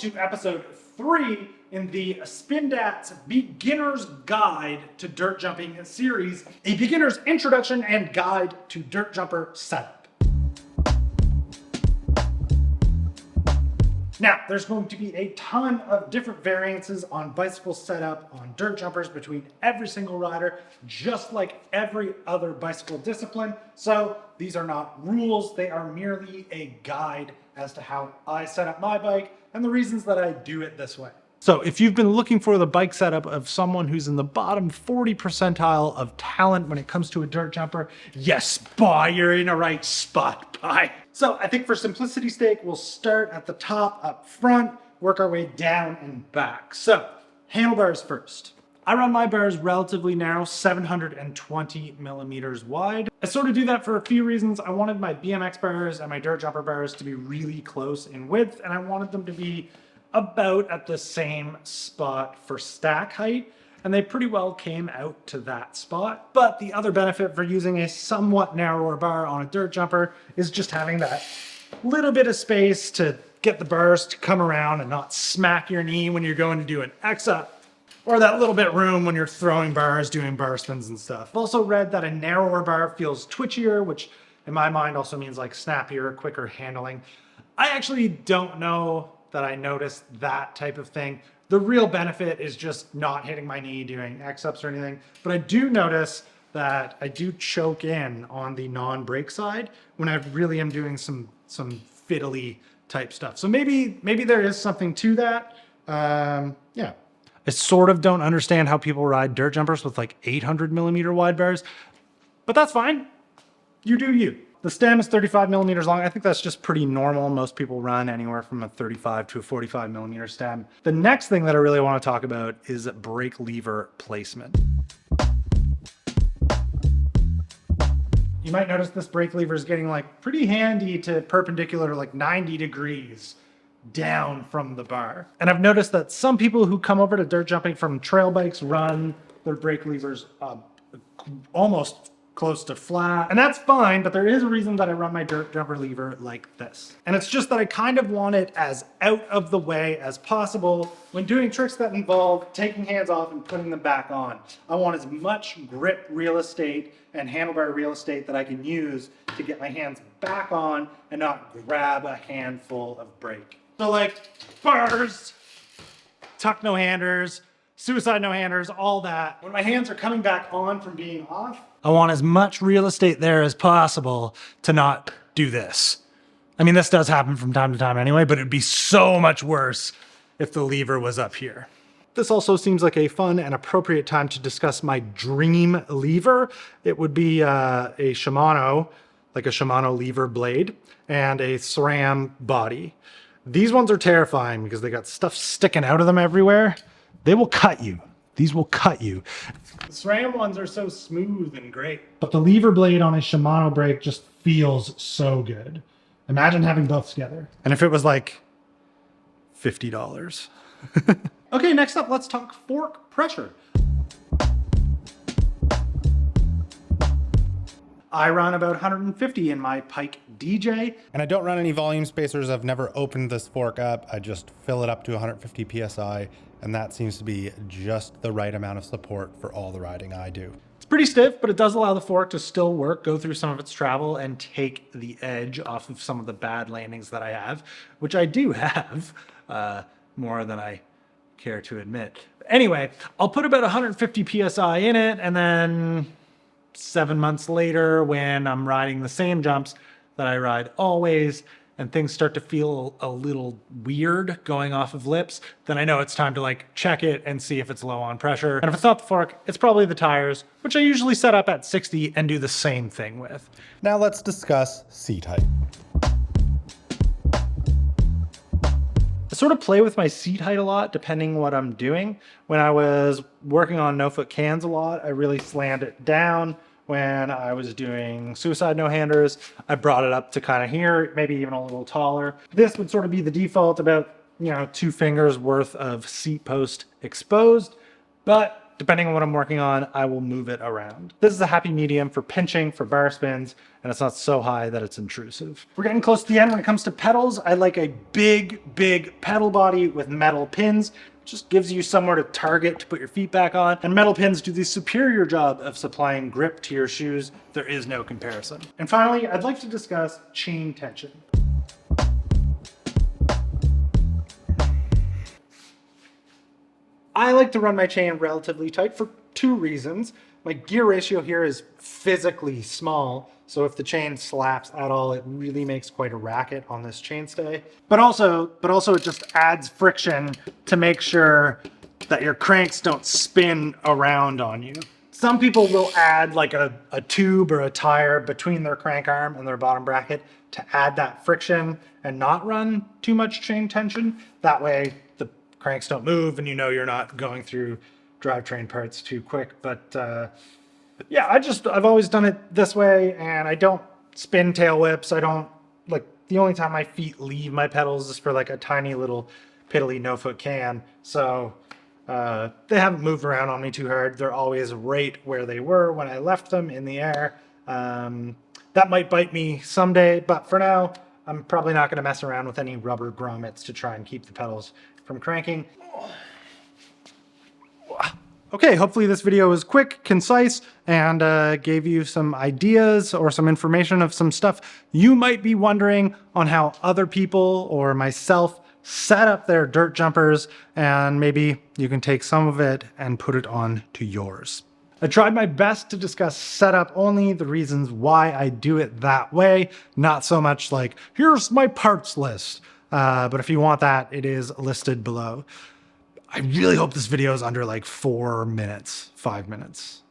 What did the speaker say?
to episode 3 in the Spindats Beginner's Guide to Dirt Jumping series, a beginner's introduction and guide to dirt jumper setup. Now, there's going to be a ton of different variances on bicycle setup on dirt jumpers between every single rider, just like every other bicycle discipline. So these are not rules, they are merely a guide as to how I set up my bike and the reasons that I do it this way. So if you've been looking for the bike setup of someone who's in the bottom 40 percentile of talent when it comes to a dirt jumper, yes, boy, you're in the right spot, boy. So I think for simplicity's sake, we'll start at the top up front, work our way down and back. So handlebars first. I run my bars relatively narrow, 720 millimeters wide. I sort of do that for a few reasons. I wanted my BMX bars and my dirt jumper bars to be really close in width, and I wanted them to be about at the same spot for stack height, and they pretty well came out to that spot. But the other benefit for using a somewhat narrower bar on a dirt jumper is just having that little bit of space to get the bars to come around and not smack your knee when you're going to do an X-up, or that little bit room when you're throwing bars, doing bar spins and stuff. I've also read that a narrower bar feels twitchier, which in my mind also means like snappier, quicker handling. I actually don't know that I noticed that type of thing. The real benefit is just not hitting my knee doing X-ups or anything, but I do notice that I do choke in on the non-brake side when I really am doing some fiddly type stuff. So maybe there is something to that. Yeah. I sort of don't understand how people ride dirt jumpers with like 800 millimeter wide bars, but that's fine. You do you. The stem is 35 millimeters long. I think that's just pretty normal. Most people run anywhere from a 35 to a 45 millimeter stem. The next thing that I really want to talk about is brake lever placement. You might notice this brake lever is getting like pretty handy to perpendicular, like 90 degrees down from the bar. And I've noticed that some people who come over to dirt jumping from trail bikes run their brake levers almost close to flat, and that's fine, but there is a reason that I run my dirt jumper lever like this. And it's just that I kind of want it as out of the way as possible when doing tricks that involve taking hands off and putting them back on. I want as much grip real estate and handlebar real estate that I can use to get my hands back on and not grab a handful of brake. So like bars, tuck no-handers, suicide no-handers, all that. When my hands are coming back on from being off, I want as much real estate there as possible to not do this. I mean, this does happen from time to time anyway, but it'd be so much worse if the lever was up here. This also seems like a fun and appropriate time to discuss my dream lever. It would be a Shimano, like a Shimano lever blade, and a SRAM body. These ones are terrifying because they got stuff sticking out of them everywhere. They will cut you. These will cut you. The SRAM ones are so smooth and great, but the lever blade on a Shimano brake just feels so good. Imagine having both together. And if it was like $50. Okay, next up, let's talk fork pressure. I run about 150 in my Pike DJ. And I don't run any volume spacers. I've never opened this fork up. I just fill it up to 150 PSI, and that seems to be just the right amount of support for all the riding I do. It's pretty stiff, but it does allow the fork to still work, go through some of its travel, and take the edge off of some of the bad landings that I have, which I do have, more than I care to admit. Anyway, I'll put about 150 PSI in it, and then 7 months later, when I'm riding the same jumps that I ride always, and things start to feel a little weird going off of lips, then I know it's time to like check it and see if it's low on pressure. And if it's not the fork, it's probably the tires, which I usually set up at 60 and do the same thing with. Now let's discuss seat height. I sort of play with my seat height a lot depending what I'm doing. When I was working on no-foot cans a lot, I really slammed it down. When I was doing suicide no-handers, I brought it up to kind of here, maybe even a little taller. This would sort of be the default, about 2 fingers worth of seat post exposed, but depending on what I'm working on, I will move it around. This is a happy medium for pinching, for bar spins, and it's not so high that it's intrusive. We're getting close to the end. When it comes to pedals, I like a big pedal body with metal pins. Just gives you somewhere to target to put your feet back on. And metal pins do the superior job of supplying grip to your shoes. There is no comparison. And finally, I'd like to discuss chain tension. I like to run my chain relatively tight for two reasons. My gear ratio here is physically small, so if the chain slaps at all, it really makes quite a racket on this chainstay. But also it just adds friction to make sure that your cranks don't spin around on you. Some people will add like a tube or a tire between their crank arm and their bottom bracket to add that friction and not run too much chain tension. That way the cranks don't move and you know you're not going through drivetrain parts too quick. But yeah, I've always done it this way, and I don't spin tail whips. I don't, like, the only time my feet leave my pedals is for like a tiny little piddly no-foot can. So they haven't moved around on me too hard. They're always right where they were when I left them in the air. That might bite me someday, but for now, I'm probably not going to mess around with any rubber grommets to try and keep the pedals from cranking. Okay, hopefully this video was quick, concise, and gave you some ideas or some information of some stuff you might be wondering on how other people or myself set up their dirt jumpers, and maybe you can take some of it and put it on to yours. I tried my best to discuss setup only, the reasons why I do it that way, not so much like, here's my parts list. But if you want that, it is listed below. I really hope this video is under like 4 minutes, 5 minutes.